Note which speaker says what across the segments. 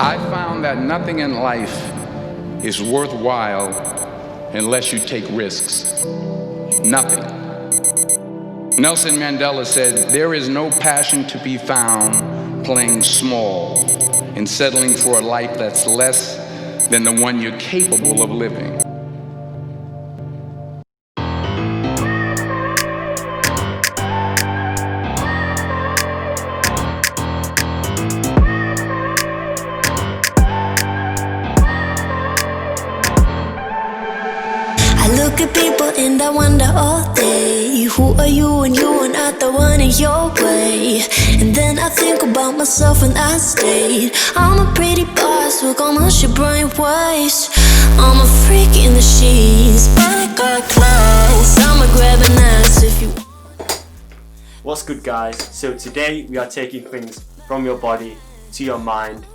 Speaker 1: I found that nothing in life is worthwhile unless you take risks. Nothing. Nelson Mandela said, "There is no passion to be found playing small and settling for a life that's less than the one you're capable of living."
Speaker 2: Look at people and I wonder all day, who are you and you are not the one in your way. And then I think about myself and I stayed. I'm a pretty boss, look on my shit brain waves. I'm a freak in the sheets, but I got class. I'ma grab an ass if you.
Speaker 3: What's good, guys? So today we are taking things from your body to your mind.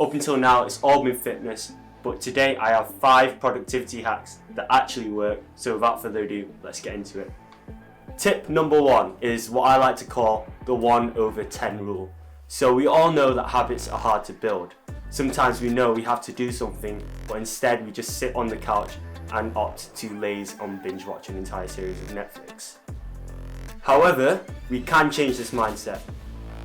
Speaker 3: Up until now it's all been fitness, but today I have 5 productivity hacks that actually work. So without further ado, let's get into it. Tip number 1 is what I like to call the 1/10 rule. So we all know that habits are hard to build. Sometimes we know we have to do something, but instead we just sit on the couch and opt to laze and binge watch an entire series of Netflix. However, we can change this mindset.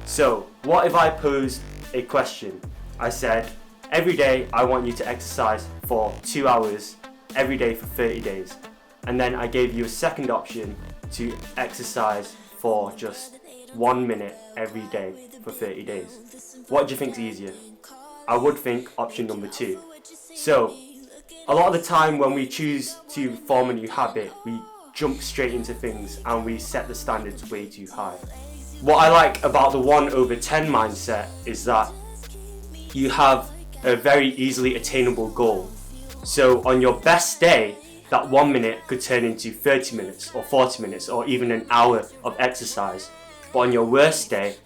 Speaker 3: So what if I posed a question? I said, every day I want you to exercise for 2 hours every day for 30 days. And then I gave you a second option to exercise for just 1 minute every day for 30 days. What do you think is easier? I would think option number 2. So a lot of the time when we choose to form a new habit, we jump straight into things and we set the standards way too high. What I like about the 1/10 mindset is that you have a very easily attainable goal. So on your best day, that 1 minute could turn into 30 minutes or 40 minutes or even an hour of exercise. But on your worst day,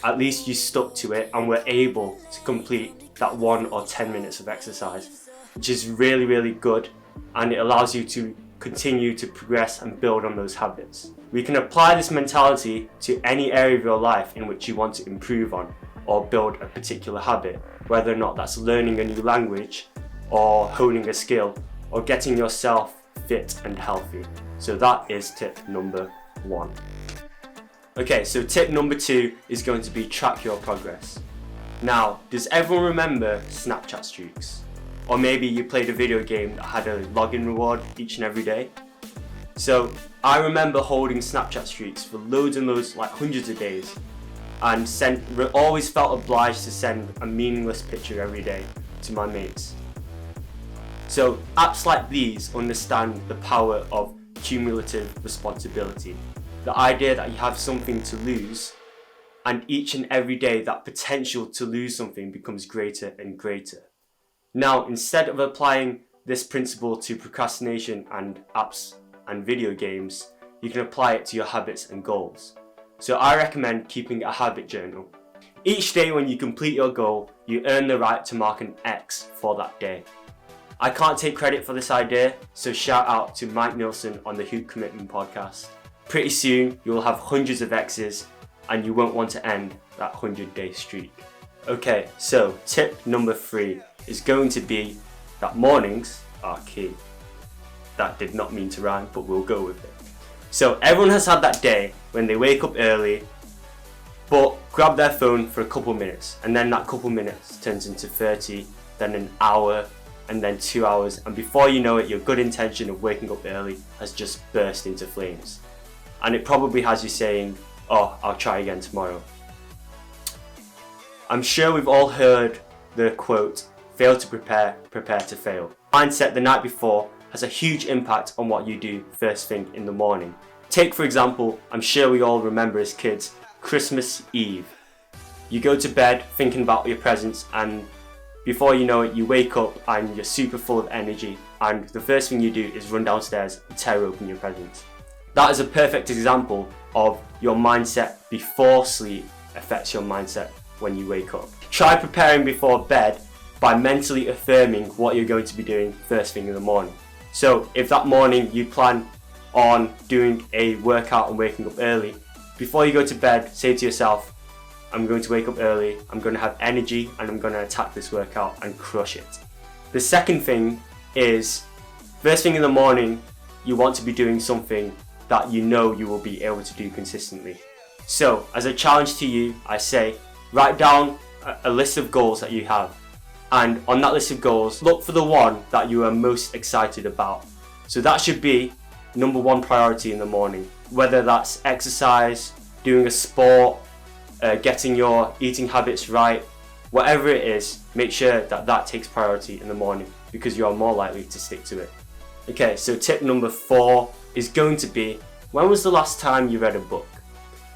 Speaker 3: at least you stuck to it and were able to complete that 1 or 10 minutes of exercise, which is really, really good, and it allows you to continue to progress and build on those habits. We can apply this mentality to any area of your life in which you want to improve on or build a particular habit, whether or not that's learning a new language or honing a skill or getting yourself fit and healthy. So that is tip number 1. Okay, so tip number 2 is going to be track your progress. Now, does everyone remember Snapchat streaks? Or maybe you played a video game that had a login reward each and every day? So I remember holding Snapchat streaks for loads and loads, like hundreds of days, and always felt obliged to send a meaningless picture every day to my mates. So apps like these understand the power of cumulative responsibility. The idea that you have something to lose, and each and every day that potential to lose something becomes greater and greater. Now, instead of applying this principle to procrastination and apps and video games, you can apply it to your habits and goals. So I recommend keeping a habit journal. Each day when you complete your goal, you earn the right to mark an X for that day. I can't take credit for this idea, so shout out to Mike Nilsson on the Hoop Commitment Podcast. Pretty soon you'll have hundreds of X's and you won't want to end that 100-day streak. Okay, so tip number 3 is going to be that mornings are key. That did not mean to rhyme, but we'll go with it. So everyone has had that day when they wake up early, but grab their phone for a couple minutes, and then that couple minutes turns into 30, then an hour, and then 2 hours, and before you know it, your good intention of waking up early has just burst into flames. And it probably has you saying, oh, I'll try again tomorrow. I'm sure we've all heard the quote, fail to prepare, prepare to fail. Mindset the night before has a huge impact on what you do first thing in the morning. Take, for example, I'm sure we all remember as kids, Christmas Eve. You go to bed thinking about your presents, and before you know it, you wake up and you're super full of energy, and the first thing you do is run downstairs and tear open your presents. That is a perfect example of your mindset before sleep affects your mindset when you wake up. Try preparing before bed by mentally affirming what you're going to be doing first thing in the morning. So if that morning you plan on doing a workout and waking up early, before you go to bed, say to yourself, I'm going to wake up early, I'm going to have energy, and I'm going to attack this workout and crush it. The second thing is, first thing in the morning, you want to be doing something that you know you will be able to do consistently. So, as a challenge to you, I say, write down a list of goals that you have. And on that list of goals, look for the one that you are most excited about. So that should be number one priority in the morning. Whether that's exercise, doing a sport, getting your eating habits right, whatever it is, make sure that that takes priority in the morning because you are more likely to stick to it. Okay, so tip number 4 is going to be, when was the last time you read a book?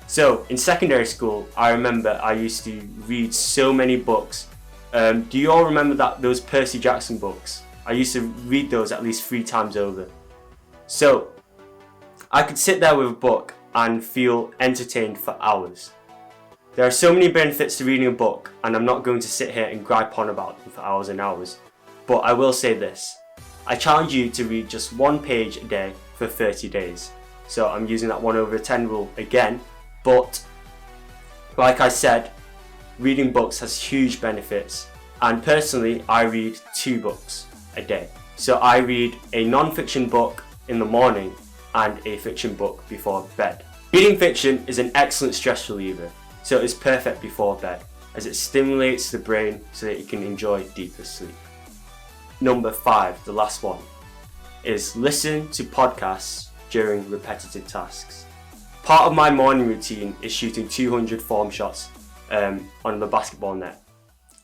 Speaker 3: So in secondary school, I remember I used to read so many books. Do you all remember those Percy Jackson books? I used to read those at least 3 times over. So I could sit there with a book and feel entertained for hours. There are so many benefits to reading a book, and I'm not going to sit here and gripe on about them for hours and hours. But I will say this. I challenge you to read just 1 page a day for 30 days. So I'm using that 1/10 rule again. But like I said, reading books has huge benefits, and personally I read 2 books a day. So I read a non-fiction book in the morning and a fiction book before bed. Reading fiction is an excellent stress reliever, so it's perfect before bed as it stimulates the brain so that you can enjoy deeper sleep. Number 5, the last one, is listen to podcasts during repetitive tasks. Part of my morning routine is shooting 200 form shots on the basketball net.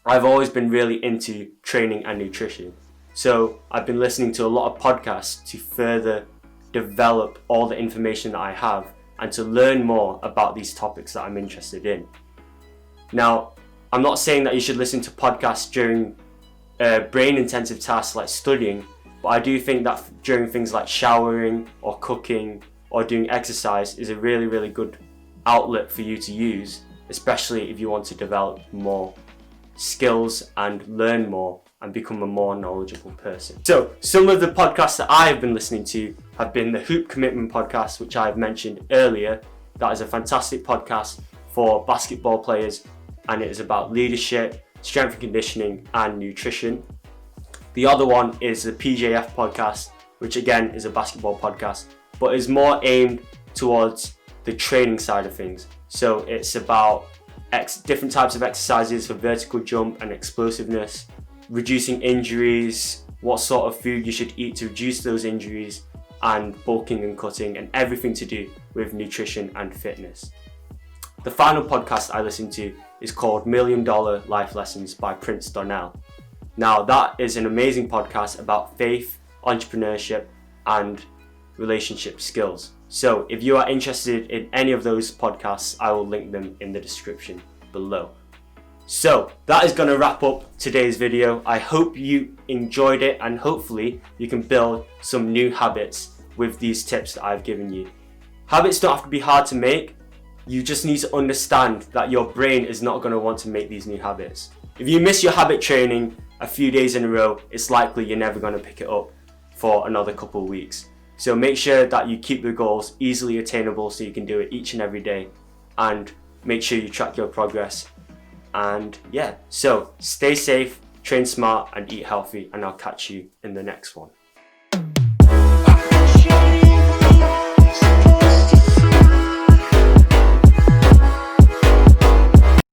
Speaker 3: I've always been really into training and nutrition, so I've been listening to a lot of podcasts to further develop all the information that I have and to learn more about these topics that I'm interested in. Now, I'm not saying that you should listen to podcasts during brain intensive tasks like studying, but I do think that during things like showering or cooking or doing exercise is a really, really good outlet for you to use, especially if you want to develop more skills and learn more and become a more knowledgeable person. So some of the podcasts that I have been listening to have been the Hoop Commitment podcast, which I have mentioned earlier. That is a fantastic podcast for basketball players, and it is about leadership, strength and conditioning, and nutrition. The other one is the PJF Podcast, which again is a basketball podcast, but is more aimed towards the training side of things. So it's about different types of exercises for vertical jump and explosiveness, reducing injuries, what sort of food you should eat to reduce those injuries, and bulking and cutting, and everything to do with nutrition and fitness. The final podcast I listen to is called $1 Million Life Lessons by Prince Donnell. Now that is an amazing podcast about faith, entrepreneurship, and relationship skills. So if you are interested in any of those podcasts, I will link them in the description below. So that is going to wrap up today's video. I hope you enjoyed it, and hopefully you can build some new habits with these tips that I've given you. Habits don't have to be hard to make. You just need to understand that your brain is not going to want to make these new habits. If you miss your habit training a few days in a row, it's likely you're never going to pick it up for another couple of weeks. So make sure that you keep the goals easily attainable so you can do it each and every day, and make sure you track your progress. And yeah, so stay safe, train smart, and eat healthy, and I'll catch you in the next one.